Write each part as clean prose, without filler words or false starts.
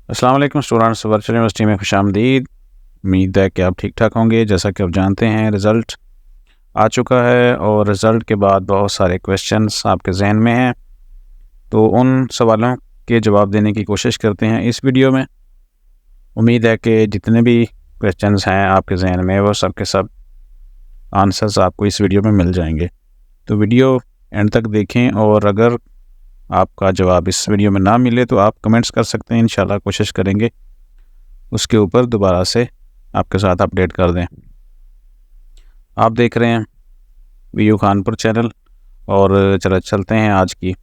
अस्सलाम वालेकुम students, virtual university में खुशामदीद। उम्मीद है कि आप ठीक ठाक होंगे। जैसा कि आप जानते हैं, रिज़ल्ट आ चुका है और रिज़ल्ट के बाद बहुत सारे क्वेश्चंस आपके जहन में हैं, तो उन सवालों के जवाब देने की कोशिश करते हैं इस वीडियो में। उम्मीद है कि जितने भी क्वेश्चंस हैं आपके जहन में, वो सब के सब आंसर्स आपको इस वीडियो में मिल जाएंगे। तो वीडियो एंड तक देखें, और अगर आपका जवाब इस वीडियो में ना मिले तो आप कमेंट्स कर सकते हैं। इंशाल्लाह कोशिश करेंगे उसके ऊपर दोबारा से आपके साथ अपडेट कर दें। आप देख रहे हैं वीयू खानपुर चैनल, और चलते हैं आज की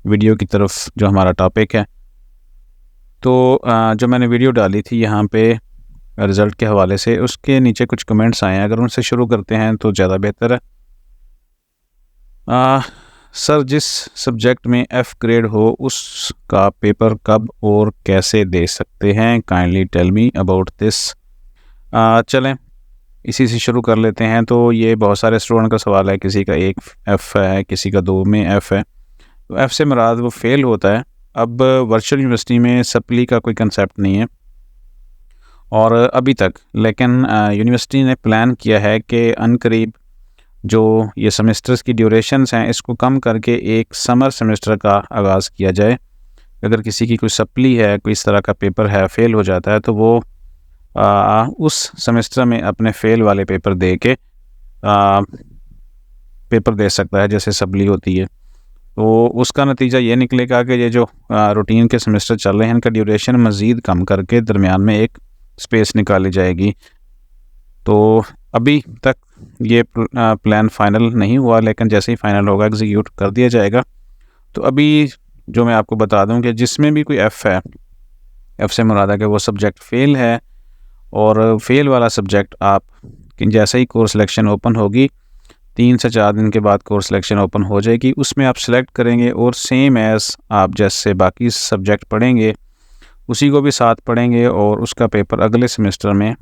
वीडियो की तरफ, जो हमारा टॉपिक है। तो जो मैंने वीडियो डाली थी यहाँ पे रिज़ल्ट के हवाले से, उसके नीचे कुछ कमेंट्स आए हैं, अगर उनसे शुरू करते हैं तो ज़्यादा बेहतर है। सर, जिस सब्जेक्ट में F ग्रेड हो उसका पेपर कब और कैसे दे सकते हैं? Kindly tell me about this. चलें इसी से शुरू कर लेते हैं। तो ये बहुत सारे स्टूडेंट का सवाल है, किसी का 1 F है, किसी का 2 में F है। तो F से मुराद वो फेल होता है। अब वर्चुअल यूनिवर्सिटी में सप्ली का कोई कंसेप्ट नहीं है और अभी तक, लेकिन यूनिवर्सिटी ने प्लान किया है कि अनकरीब जो ये सेमेस्टर्स की ड्यूरेशंस हैं, इसको कम करके एक समर सेमेस्टर का आगाज़ किया जाए। अगर किसी की कोई सप्ली है, कोई इस तरह का पेपर है, फ़ेल हो जाता है, तो वो उस सेमेस्टर में अपने फ़ेल वाले पेपर दे के पेपर दे सकता है, जैसे सप्ली होती है। तो उसका नतीजा ये निकलेगा कि ये जो रूटीन के सेमेस्टर चल रहे हैं, इनका ड्यूरेशन मज़ीद कम करके दरमियान में एक स्पेस निकाली जाएगी। तो अभी तक ये प्लान फ़ाइनल नहीं हुआ, लेकिन जैसे ही फ़ाइनल होगा एग्जीक्यूट कर दिया जाएगा। तो अभी जो मैं आपको बता दूं कि जिसमें भी कोई F है, F से मुराद है कि वो सब्जेक्ट फ़ेल है, और फेल वाला सब्जेक्ट आप जैसे ही कोर्स सिलेक्शन ओपन होगी, 3 से 4 दिन के बाद कोर्स सिलेक्शन ओपन हो जाएगी, उसमें आप सेलेक्ट करेंगे और सेम एज़ आप जैसे बाकी सब्जेक्ट पढ़ेंगे उसी को भी साथ पढ़ेंगे, और उसका पेपर अगले सेमेस्टर में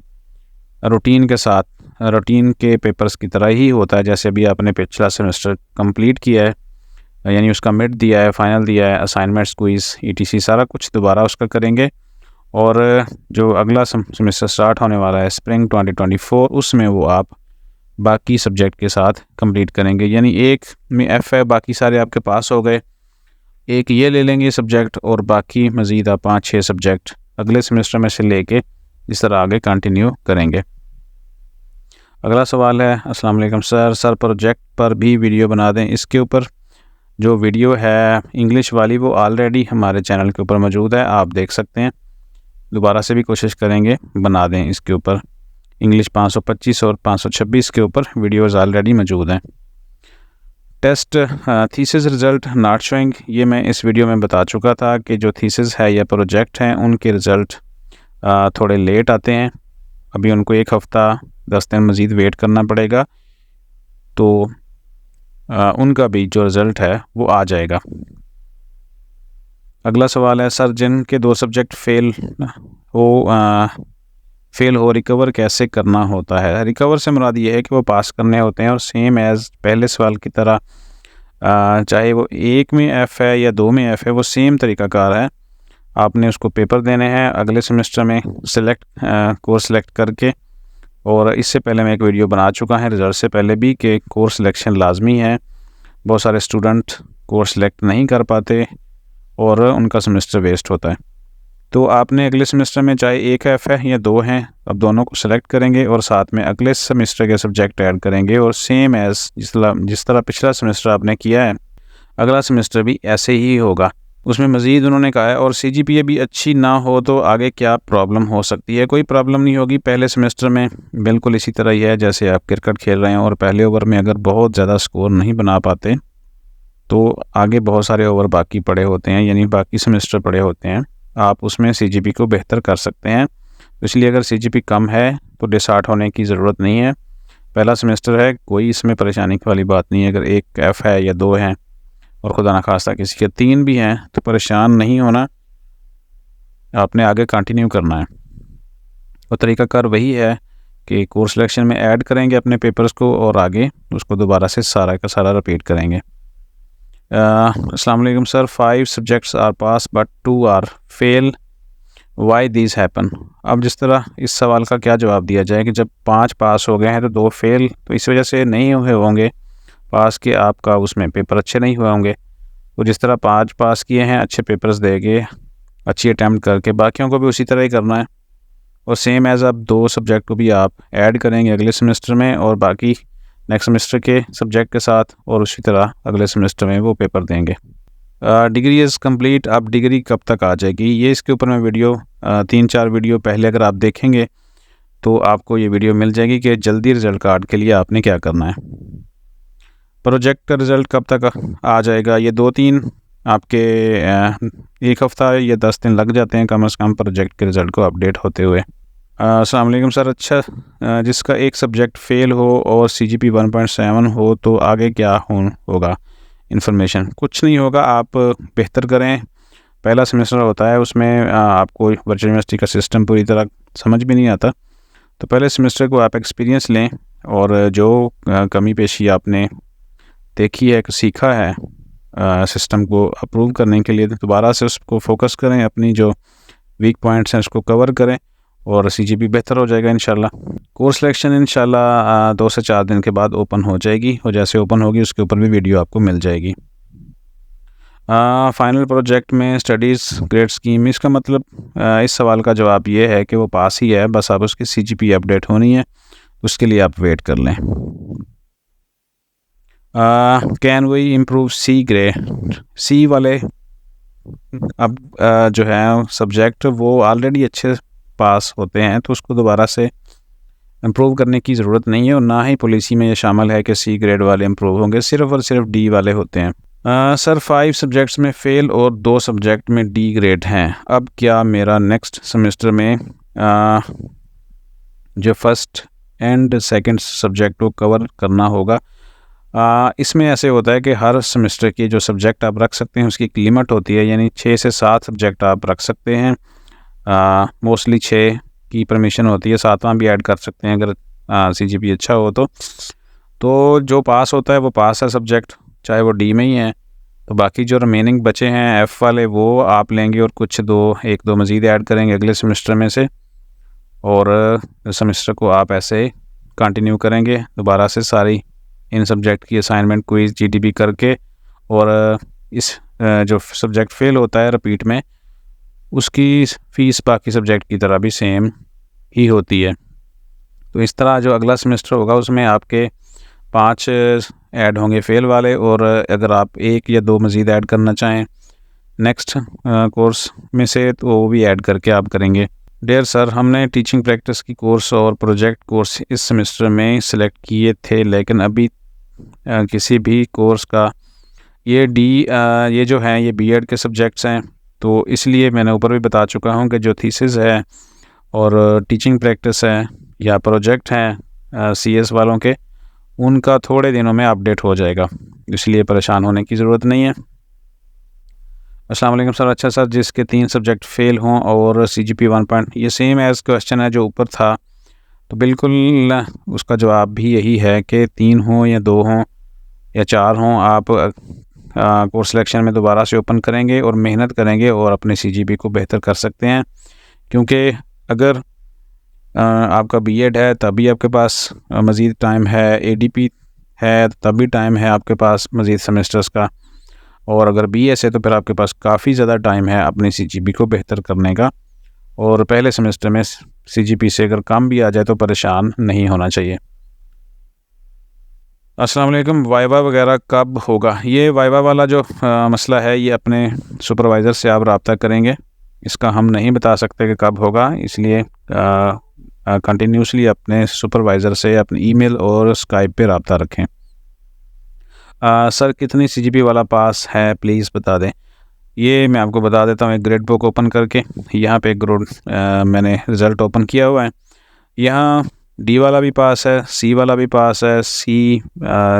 रूटीन के साथ, रूटीन के पेपर्स की तरह ही होता है। जैसे अभी आपने पिछला सेमेस्टर कंप्लीट किया है, यानी उसका मिड दिया है, फाइनल दिया है, असाइनमेंट्स, क्विज़, ETC सारा कुछ दोबारा उसका करेंगे। और जो अगला सेमेस्टर स्टार्ट होने वाला है स्प्रिंग 2024, उसमें वो आप बाकी सब्जेक्ट के साथ कंप्लीट करेंगे। यानी एक में F है, बाकी सारे आपके पास हो गए, एक ये ले लेंगे सब्जेक्ट, और बाकी मज़ीद आप 5-6 सब्जेक्ट अगले सेमेस्टर में से लेके इस तरह आगे कंटिन्यू करेंगे। अगला सवाल है, अस्सलाम वालेकुम सर, प्रोजेक्ट पर भी वीडियो बना दें। इसके ऊपर जो वीडियो है इंग्लिश वाली, वो ऑलरेडी हमारे चैनल के ऊपर मौजूद है, आप देख सकते हैं। दोबारा से भी कोशिश करेंगे बना दें इसके ऊपर। इंग्लिश 525 और 526 के ऊपर वीडियोज़ ऑलरेडी मौजूद हैं। Test thesis result not showing, ये मैं इस वीडियो में बता चुका था कि जो थीसिस है या प्रोजेक्ट हैं, उनके रिज़ल्ट थोड़े लेट आते हैं। अभी उनको 1 हफ़्ता 10 दिन मज़ीद वेट करना पड़ेगा, तो उनका भी जो रिज़ल्ट है वो आ जाएगा। अगला सवाल है, सर जिनके 2 सब्जेक्ट फ़ेल हो रिकवर कैसे करना होता है? रिकवर से मुराद ये है कि वो पास करने होते हैं, और सेम एज़ पहले सवाल की तरह, चाहे वो 1 में F है या 2 में F है, वो सेम तरीक़ाकार है। आपने उसको पेपर देने हैं अगले सेमेस्टर में कोर्स सेलेक्ट करके, और इससे पहले मैं एक वीडियो बना चुका है रिज़ल्ट से पहले भी कि कोर्स सिलेक्शन लाजमी है। बहुत सारे स्टूडेंट कोर्स सेलेक्ट नहीं कर पाते और उनका सेमेस्टर वेस्ट होता है। तो आपने अगले सेमेस्टर में चाहे 1 F है या 2 हैं, अब दोनों को सेलेक्ट करेंगे और साथ में अगले सेमेस्टर के सब्जेक्ट ऐड करेंगे, और सेम एज़ जिस तरह पिछला सेमेस्टर आपने किया है, अगला सेमेस्टर भी ऐसे ही होगा। उसमें मज़ीद उन्होंने कहा है, और CGPA भी अच्छी ना हो तो आगे क्या प्रॉब्लम हो सकती है? कोई प्रॉब्लम नहीं होगी। पहले सेमेस्टर में बिल्कुल इसी तरह ही है जैसे आप क्रिकेट खेल रहे हैं, और पहले ओवर में अगर बहुत ज़्यादा स्कोर नहीं बना पाते तो आगे बहुत सारे ओवर बाकी पड़े होते हैं, यानी बाकी सेमेस्टर पड़े होते हैं, आप उसमें CGP को बेहतर कर सकते हैं। तो इसलिए अगर CGP कम है तो डिसहार्ट होने की ज़रूरत नहीं है। पहला सेमेस्टर है, कोई इसमें परेशानी वाली बात नहीं है। अगर 1 F है या 2 हैं, और खुदा न खास्ता किसी के 3 भी हैं, तो परेशान नहीं होना, आपने आगे कंटिन्यू करना है। और तरीक़ाकार वही है कि कोर्स सिलेक्शन में ऐड करेंगे अपने पेपर्स को, और आगे उसको दोबारा से सारा का सारा रिपीट करेंगे। अस्सलाम वालेकुम sir, 5 subjects are pass but 2 are fail, why this happen. अब जिस तरह इस सवाल का क्या जवाब दिया जाए कि जब 5 पास हो गए हैं तो 2 फेल, तो इस वजह से नहीं हुए होंगे पास के, आपका उसमें पेपर अच्छे नहीं हुए होंगे। तो जिस तरह 5 पास किए हैं अच्छे पेपर्स दे के, अच्छी अटैम्प्ट करके, बाकियों को भी उसी तरह ही करना है। और सेम एज़ अब 2 सब्जेक्ट को भी आप ऐड करेंगे अगले सेमेस्टर में, और बाकी नेक्स्ट सेमेस्टर के सब्जेक्ट के साथ, और उसी तरह अगले सेमेस्टर में वो पेपर देंगे। Degree is complete. अब डिग्री कब तक आ जाएगी, ये इसके ऊपर मैं वीडियो 3-4 वीडियो पहले अगर आप देखेंगे तो आपको ये वीडियो मिल जाएगी कि जल्दी रिज़ल्ट कार्ड के लिए आपने क्या करना है। प्रोजेक्ट का रिज़ल्ट कब तक आ जाएगा, ये 2-3 आपके 1 हफ़्ता या 10 दिन लग जाते हैं कम से कम प्रोजेक्ट के रिज़ल्ट को अपडेट होते हुए। अस्सलाम वालेकुम सर। अच्छा, जिसका एक सब्जेक्ट फ़ेल हो और CGP 1.7 हो तो आगे क्या होगा? इन्फॉर्मेशन कुछ नहीं होगा, आप बेहतर करें। पहला सेमेस्टर होता है, उसमें आपको वर्चुअल यूनिवर्सिटी का सिस्टम पूरी तरह समझ भी नहीं आता, तो पहले सेमेस्टर को आप एक्सपीरियंस लें, और जो कमी पेशी आपने देखी है, सीखा है सिस्टम को अप्रूव करने के लिए, दोबारा से उसको फोकस करें, अपनी जो वीक पॉइंट्स हैं उसको कवर करें, और CGP बेहतर हो जाएगा इंशाल्लाह। कोर्स सिलेक्शन इंशाल्लाह 2 से 4 दिन के बाद ओपन हो जाएगी, और जैसे ओपन होगी उसके ऊपर भी वीडियो आपको मिल जाएगी। फाइनल प्रोजेक्ट में स्टडीज़ ग्रेड स्कीम, इसका मतलब इस सवाल का जवाब ये है कि वो पास ही है, बस अब उसकी CGP अपडेट होनी है, उसके लिए आप वेट कर लें। Can we improve C grade? C वाले अब जो है सब्जेक्ट वो ऑलरेडी अच्छे पास होते हैं, तो उसको दोबारा से इम्प्रूव करने की ज़रूरत नहीं है, और ना ही पॉलिसी में ये शामिल है कि C ग्रेड वाले इम्प्रूव होंगे, सिर्फ़ और सिर्फ D वाले होते हैं। सर 5 सब्जेक्ट्स में फ़ेल और 2 सब्जेक्ट में D ग्रेड हैं, अब क्या मेरा नेक्स्ट सेमेस्टर में जो फर्स्ट एंड सेकंड सब्जेक्ट को कवर करना होगा? इसमें ऐसे होता है कि हर सेमेस्टर की जो सब्जेक्ट आप रख सकते हैं उसकी एक लिमिट होती है, यानी 6 से 7 सब्जेक्ट आप रख सकते हैं। मोस्टली 6 की परमिशन होती है, 7वां भी ऐड कर सकते हैं अगर CGP अच्छा हो तो जो पास होता है वो पास है सब्जेक्ट, चाहे वो D में ही है। तो बाकी जो रिमेनिंग बचे हैं F वाले, वो आप लेंगे और कुछ 1-2 मज़ीद ऐड करेंगे अगले सेमेस्टर में से, और सेमेस्टर को आप ऐसे कंटिन्यू करेंगे, दोबारा से सारी इन सब्जेक्ट की असाइनमेंट, क्विज़, GTB करके, और इस जो सब्जेक्ट फ़ेल होता है रिपीट में, उसकी फ़ीस बाकी सब्जेक्ट की तरह भी सेम ही होती है। तो इस तरह जो अगला सेमेस्टर होगा उसमें आपके 5 ऐड होंगे फ़ेल वाले, और अगर आप 1 या 2 मज़ीद ऐड करना चाहें नेक्स्ट कोर्स में से, तो वो भी ऐड करके आप करेंगे। डियर सर, हमने टीचिंग प्रैक्टिस की कोर्स और प्रोजेक्ट कोर्स इस सेमेस्टर में सिलेक्ट किए थे, लेकिन अभी किसी भी कोर्स का ये जो हैं ये B.Ed के सब्जेक्ट्स हैं, तो इसलिए मैंने ऊपर भी बता चुका हूँ कि जो थीसिस है और टीचिंग प्रैक्टिस है या प्रोजेक्ट हैं CS वालों के, उनका थोड़े दिनों में अपडेट हो जाएगा, इसलिए परेशान होने की ज़रूरत नहीं है। अस्सलाम वालेकुम सर। अच्छा सर, जिसके 3 सब्जेक्ट फ़ेल हों और CGP 1 ये सेम एज़ क्वेश्चन है जो ऊपर था, तो बिल्कुल उसका जवाब भी यही है कि 3 हों या 2 हों या 4 हों, आप कोर्स सिलेक्शन में दोबारा से ओपन करेंगे और मेहनत करेंगे और अपने CGP को बेहतर कर सकते हैं। क्योंकि अगर आपका B.Ed है तभी आपके पास मज़ीद टाइम है, ADP है तभी टाइम है आपके पास मज़ीद सेमेस्टर्स का, और अगर BS है तो फिर आपके पास काफ़ी ज़्यादा टाइम है अपनी CGP को बेहतर करने का, और पहले सेमेस्टर में CGP से अगर कम भी आ जाए तो परेशान नहीं होना चाहिए। अस्सलाम वालेकुम। वाइवा वगैरह कब होगा? ये वाइवा वाला जो मसला है ये अपने सुपरवाइज़र से आप रब्ता करेंगे, इसका हम नहीं बता सकते कि कब होगा, इसलिए कंटिन्यूसली अपने सुपरवाइज़र से अपने ईमेल और स्काइप पे रब्ता रखें। सर कितनी CGP वाला पास है प्लीज़ बता दें। ये मैं आपको बता देता हूँ, एक ग्रेड बुक ओपन करके यहाँ पे मैंने रिज़ल्ट ओपन किया हुआ है। यहाँ D वाला भी पास है, C वाला भी पास है, C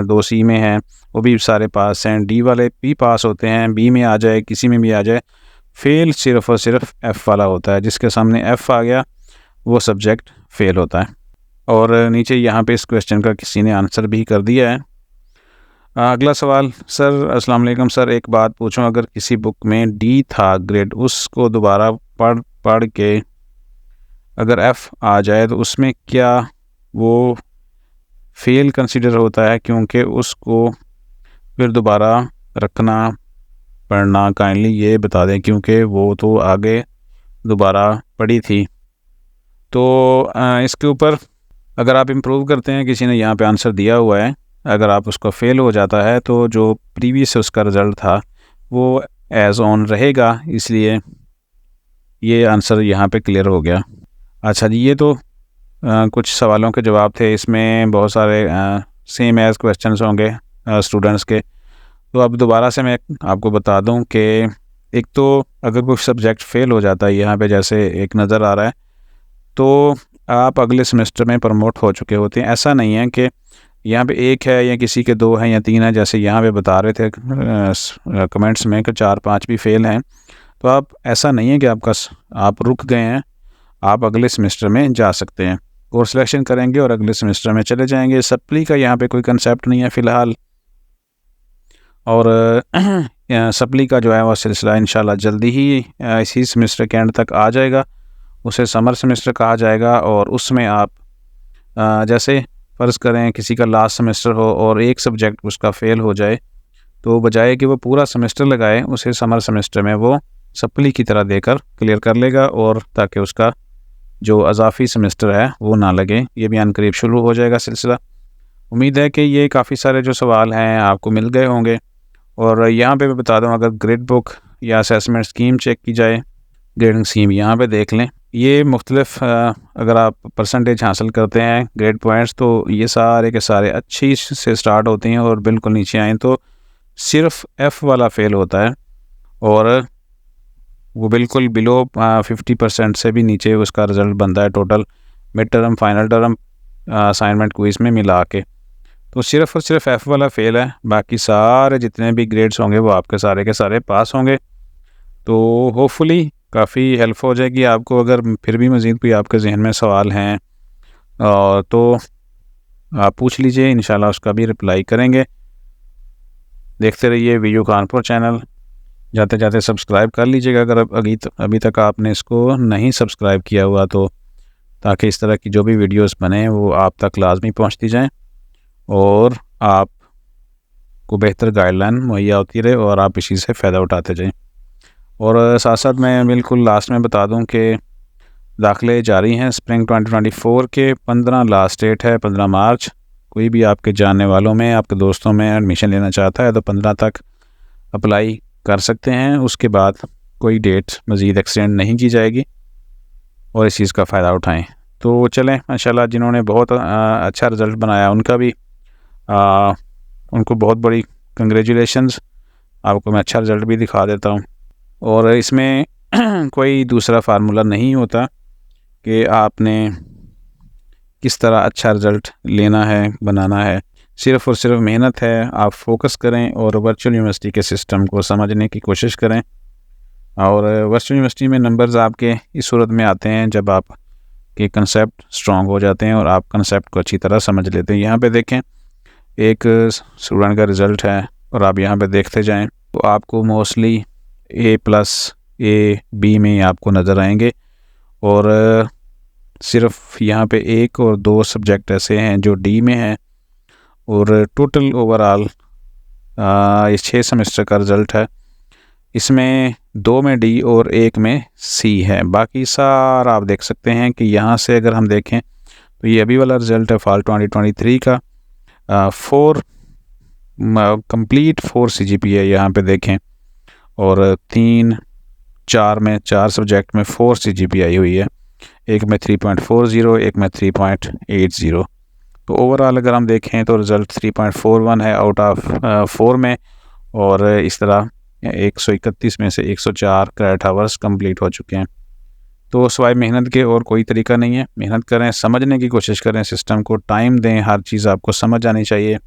2C में है वो भी सारे पास हैं, D वाले भी पास होते हैं, B में आ जाए किसी में भी आ जाए, फ़ेल सिर्फ़ और सिर्फ F वाला होता है, जिसके सामने F आ गया वो सब्जेक्ट फ़ेल होता है। और नीचे यहाँ पे इस क्वेश्चन का किसी ने आंसर भी कर दिया है। अगला सवाल, सर अस्सलाम वालेकुम सर, एक बात पूछूं, अगर किसी बुक में D था ग्रेड, उसको दोबारा पढ़ पढ़ के अगर F आ जाए तो उसमें क्या वो फेल कंसिडर होता है, क्योंकि उसको फिर दोबारा रखना पढ़ना काइंडली ये बता दें, क्योंकि वो तो आगे दोबारा पढ़ी थी। तो इसके ऊपर अगर आप इम्प्रूव करते हैं, किसी ने यहाँ पे आंसर दिया हुआ है, अगर आप उसका फेल हो जाता है तो जो प्रीवियस उसका रिज़ल्ट था वो एज ऑन रहेगा, इसलिए ये आंसर यहाँ पे क्लियर हो गया। अच्छा जी, ये तो कुछ सवालों के जवाब थे। इसमें बहुत सारे सेम एज क्वेश्चंस होंगे स्टूडेंट्स के। तो अब दोबारा से मैं आपको बता दूं कि एक तो अगर कोई सब्जेक्ट फ़ेल हो जाता है, यहाँ पे जैसे एक नज़र आ रहा है, तो आप अगले सेमेस्टर में प्रमोट हो चुके होते हैं। ऐसा नहीं है कि यहाँ पे एक है या किसी के 2 हैं या 3 हैं, जैसे यहाँ पे बता रहे थे कमेंट्स में कि 4-5 भी फ़ेल हैं। तो आप ऐसा नहीं है कि आप रुक गए हैं, आप अगले सेमेस्टर में जा सकते हैं, कोर्स सिलेक्शन करेंगे और अगले सेमेस्टर में चले जाएंगे। सप्ली का यहाँ पे कोई कंसेप्ट नहीं है फ़िलहाल, और सप्ली का जो है वो सिलसिला इंशाल्लाह जल्दी ही इसी सेमेस्टर के एंड तक आ जाएगा। उसे समर सेमेस्टर कहा जाएगा, और उसमें आप जैसे फ़र्ज़ करें किसी का लास्ट सेमेस्टर हो और एक सब्जेक्ट उसका फ़ेल हो जाए, तो बजाय कि वो पूरा सेमेस्टर लगाए, उसे समर सेमेस्टर में वो सप्ली की तरह देकर क्लियर कर लेगा, और ताकि उसका जो अज़ाफ़ी सेमेस्टर है वो ना लगे। ये भी अनकरीब शुरू हो जाएगा सिलसिला। उम्मीद है कि ये काफ़ी सारे जो सवाल हैं आपको मिल गए होंगे। और यहाँ पे मैं बता दूँ, अगर ग्रेड बुक या असेसमेंट स्कीम चेक की जाए, ग्रेडिंग स्कीम यहाँ पे देख लें। ये मुख्तलिफ अगर आप परसेंटेज हासिल करते हैं, ग्रेड पॉइंट्स, तो ये सारे के सारे अच्छी से स्टार्ट होते हैं और बिल्कुल नीचे आएँ तो सिर्फ F वाला फ़ेल होता है, और वो बिल्कुल बिलो 50% से भी नीचे उसका रिज़ल्ट बनता है total mid term, final term, assignment quiz में मिला के। तो सिर्फ़ और सिर्फ F वाला फ़ेल है, बाकी सारे जितने भी ग्रेड्स होंगे वो आपके सारे के सारे पास होंगे। तो होपफुली काफ़ी हेल्प हो जाएगी आपको। अगर फिर भी मज़ीद कोई आपके जहन में सवाल हैं तो आप पूछ लीजिए, इंशाल्लाह उसका भी रिप्लाई करेंगे। देखते रहिए वीयू कानपुर चैनल। जाते जाते सब्सक्राइब कर लीजिएगा अगर अभी तक आपने इसको नहीं सब्सक्राइब किया हुआ, तो ताकि इस तरह की जो भी वीडियोस बने वो आप तक लाजमी पहुंचती जाएं और आपको बेहतर गाइडलाइन मुहैया होती रहे और आप इसी से फ़ायदा उठाते जाएं। और साथ साथ मैं बिल्कुल लास्ट में बता दूं कि दाखिले जारी हैं स्प्रिंग 2024 के। 15 लास्ट डेट है, 15 मार्च। कोई भी आपके जानने वालों में, आपके दोस्तों में एडमिशन लेना चाहता है तो 15 तक अप्लाई कर सकते हैं। उसके बाद कोई डेट मज़ीद एक्सटेंड नहीं की जाएगी, और इस चीज़ का फ़ायदा उठाएं। तो चलें, माशाल्लाह जिन्होंने बहुत अच्छा रिज़ल्ट बनाया उनका भी उनको बहुत बड़ी कंग्रेचुलेशंस। आपको मैं अच्छा रिज़ल्ट भी दिखा देता हूँ। और इसमें कोई दूसरा फार्मूला नहीं होता कि आपने किस तरह अच्छा रिज़ल्ट लेना है, बनाना है। सिर्फ़ और सिर्फ मेहनत है। आप फोकस करें और वर्चुअल यूनिवर्सिटी के सिस्टम को समझने की कोशिश करें। और वर्चुअल यूनिवर्सिटी में नंबर्स आपके इस सूरत में आते हैं जब आप के कंसेप्ट स्ट्रॉन्ग हो जाते हैं और आप कंसेप्ट को अच्छी तरह समझ लेते हैं। यहाँ पे देखें, एक स्टूडेंट का रिज़ल्ट है और आप यहाँ पे देखते जाएं तो आपको मोस्टली A+, A, B में आपको नज़र आएंगे, और सिर्फ यहाँ पे 1 और 2 सब्जेक्ट ऐसे हैं जो D में हैं। और टोटल ओवरऑल ये 6 सेमेस्टर का रिज़ल्ट है। इसमें 2 में D और 1 में C है। बाकी सारा आप देख सकते हैं कि यहाँ से अगर हम देखें तो ये अभी वाला रिज़ल्ट है फॉल 2023 का। 4 कंप्लीट 4 CGPA यहाँ पे देखें, और 3-4 में 4 सब्जेक्ट में 4 CGPA आई हुई है। एक में 3.40, एक में 3.80। तो ओवरऑल अगर हम देखें तो रिज़ल्ट 3.41 है आउट ऑफ 4 में, और इस तरह 131 में से 104 क्रेडिट आवर्स कंप्लीट हो चुके हैं। तो सिवाय मेहनत के और कोई तरीका नहीं है। मेहनत करें, समझने की कोशिश करें, सिस्टम को टाइम दें, हर चीज़ आपको समझ आनी चाहिए।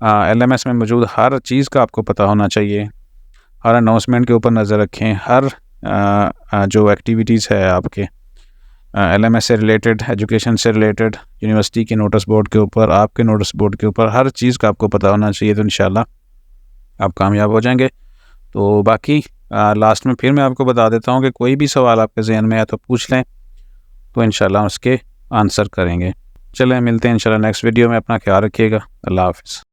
LMS में मौजूद हर चीज़ का आपको पता होना चाहिए। हर अनाउंसमेंट के ऊपर नज़र रखें। हर जो एक्टिविटीज़ है आपके LMS से रिलेटेड, एजुकेशन से रिलेटेड, यूनिवर्सिटी के नोटिस बोर्ड के ऊपर, आपके नोटिस बोर्ड के ऊपर, हर चीज़ का आपको पता होना चाहिए। तो इंशाल्लाह आप कामयाब हो जाएंगे। तो बाकी लास्ट में फिर मैं आपको बता देता हूँ कि कोई भी सवाल आपके जहन में है तो पूछ लें, तो इंशाल्लाह उसके आंसर करेंगे। चलें, मिलते हैं इंशाल्लाह नेक्स्ट वीडियो में। अपना ख्याल रखिएगा। अल्लाह हाफ़िज़।